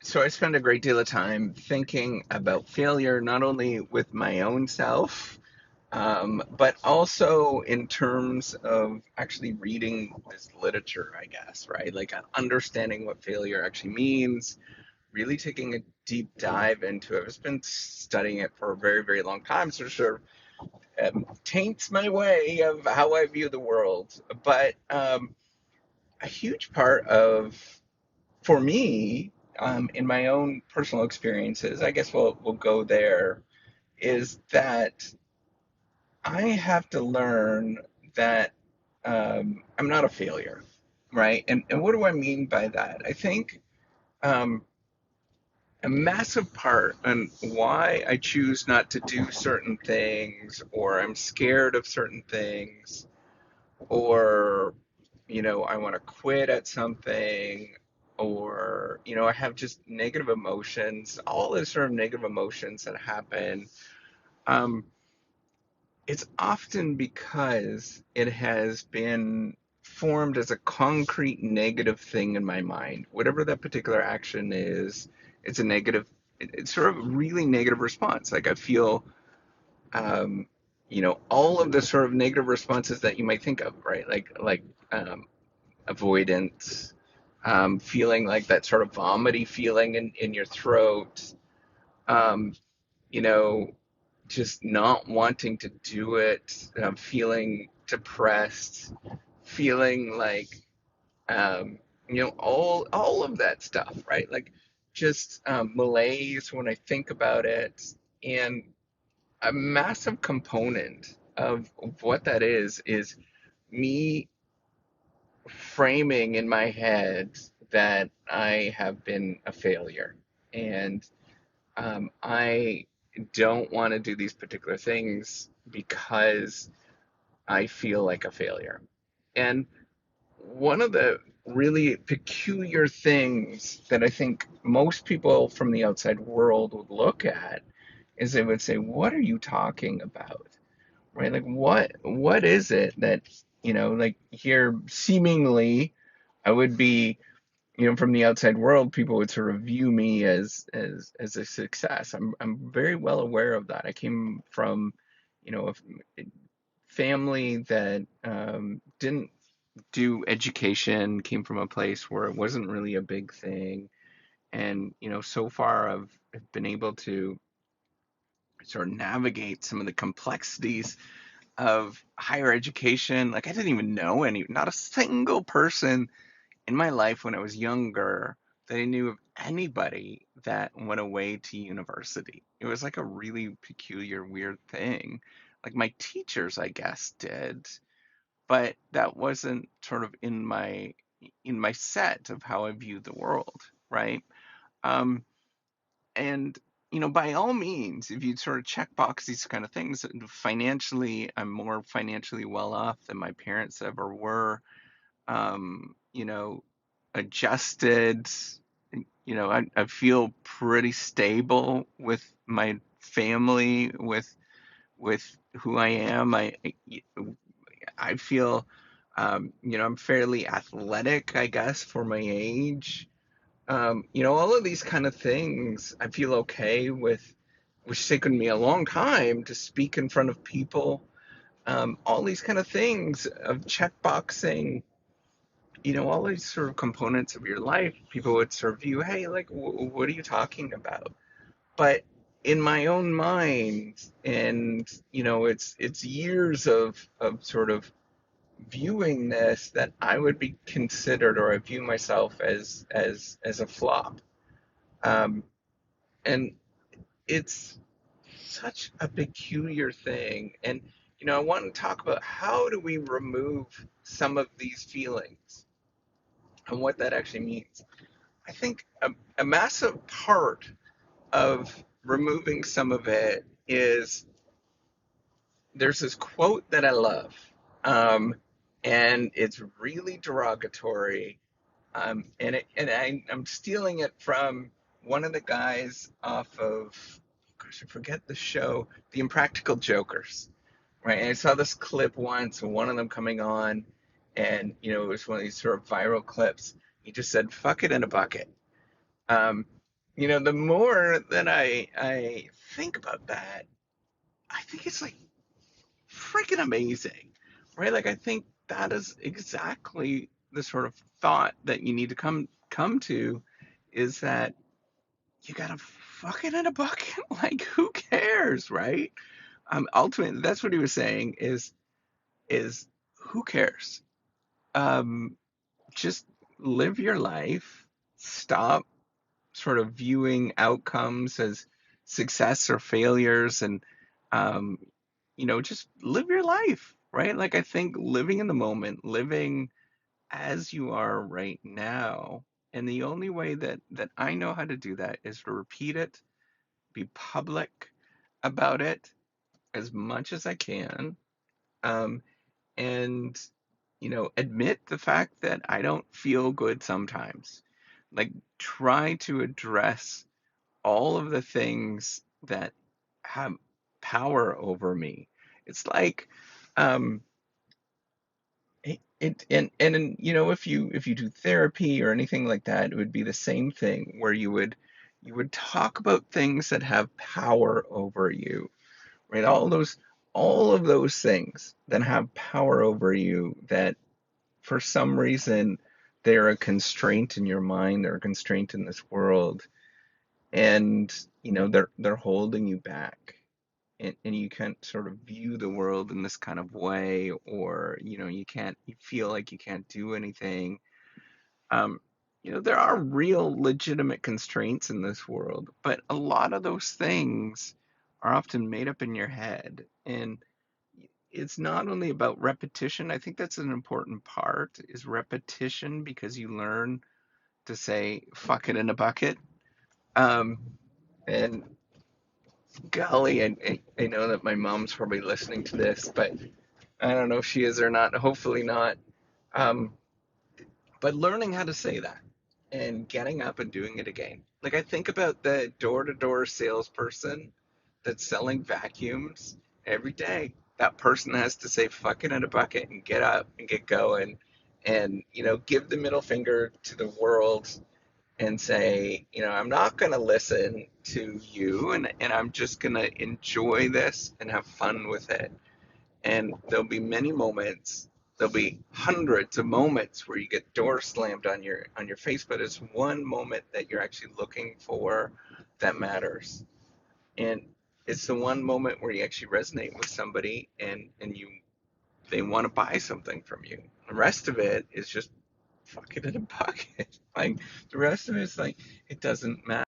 So I spend a great deal of time thinking about failure, not only with my own self, but also in terms of actually reading this literature, I guess, right? Like understanding what failure actually means, really taking a deep dive into it. I've just been studying it for a very, very long time, so it sort of taints my way of how I view the world. But a huge part of for me, in my own personal experiences, I guess we'll go there, is that I have to learn that I'm not a failure, right? And what do I mean by that? I think um, a massive part on why I choose not to do certain things, or I'm scared of certain things, or I want to quit at something, or I have just negative emotions, all this sort of negative emotions that happen. um it's often because it has been formed as a concrete negative thing in my mind. Whatever that particular action is, it's a negative, it's sort of a really negative response. Like I feel um all of the sort of negative responses that you might think of, right? Like avoidance, feeling like that sort of vomity feeling in your throat, um, you know, just not wanting to do it, feeling depressed, feeling like, all of that stuff, right? Like just malaise when I think about it. And a massive component of what that is me framing in my head that I have been a failure, and I don't want to do these particular things because I feel like a failure. And one of the really peculiar things that I think most people from the outside world would look at is they would say, "What are you talking about?" Right? Like what is it that, like here seemingly I would be, from the outside world, people would sort of view me as a success. I'm very well aware of that. I came from, a family that didn't do education, came from a place where it wasn't really a big thing, and so far I've been able to sort of navigate some of the complexities of higher education. Like I didn't even know not a single person in my life when I was younger that I knew of anybody that went away to university. It was like a really peculiar, weird thing. Like my teachers, I guess, did, but that wasn't sort of in my set of how I view the world, right? Um, and by all means, if you sort of check box these kind of things, financially, I'm more financially well off than my parents ever were. Adjusted. I feel pretty stable with my family, with who I am. I feel, I'm fairly athletic, I guess, for my age. All of these kind of things, I feel okay with, which taken me a long time to speak in front of people. All these kind of things of checkboxing, all these sort of components of your life, people would sort of view, hey, like, what are you talking about? But in my own mind, and it's years of sort of viewing this, that I would be considered, or I view myself as a flop. Um, and it's such a peculiar thing. And I want to talk about how do we remove some of these feelings and what that actually means. I think a massive part of removing some of it is, there's this quote that I love, um, and it's really derogatory, I'm stealing it from one of the guys off of, gosh, I forget the show, The Impractical Jokers, right? And I saw this clip once, one of them coming on, and it was one of these sort of viral clips. He just said, "Fuck it in a bucket." Um, the more that I think about that, I think it's like freaking amazing, right? Like I think that is exactly the sort of thought that you need to come to, is that you gotta fuck it in a bucket. Like who cares, right? Ultimately, that's what he was saying is who cares? Um, just live your life. Stop sort of viewing outcomes as success or failures, and um, just live your life, right? Like I think living in the moment, living as you are right now, and the only way that I know how to do that is to repeat it, be public about it as much as I can, um, and admit the fact that I don't feel good sometimes. Like try to address all of the things that have power over me. It's like um if you do therapy or anything like that, it would be the same thing where you would talk about things that have power over you, right? All of those things that have power over you, that for some reason they're a constraint in your mind, they're a constraint in this world, and they're holding you back, and you can't sort of view the world in this kind of way, or you feel like you can't do anything. um there are real legitimate constraints in this world, but a lot of those things are often made up in your head, and it's not only about repetition. I think that's an important part, is repetition, because you learn to say fuck it in a bucket. um and golly, I know that my mom's probably listening to this, but I don't know if she is or not. Hopefully not. Um, but learning how to say that and getting up and doing it again. Like I think about the door-to-door salesperson that's selling vacuums every day. That person has to say fuck it in a bucket and get up and get going, and give the middle finger to the world and say, I'm not going to listen to you, and I'm just going to enjoy this and have fun with it. And there'll be many moments, there'll be hundreds of moments where you get doors slammed on your face, but it's one moment that you're actually looking for that matters. And it's the one moment where you actually resonate with somebody, and they want to buy something from you. The rest of it is just fuck it in a bucket. Like the rest of it is like it doesn't matter.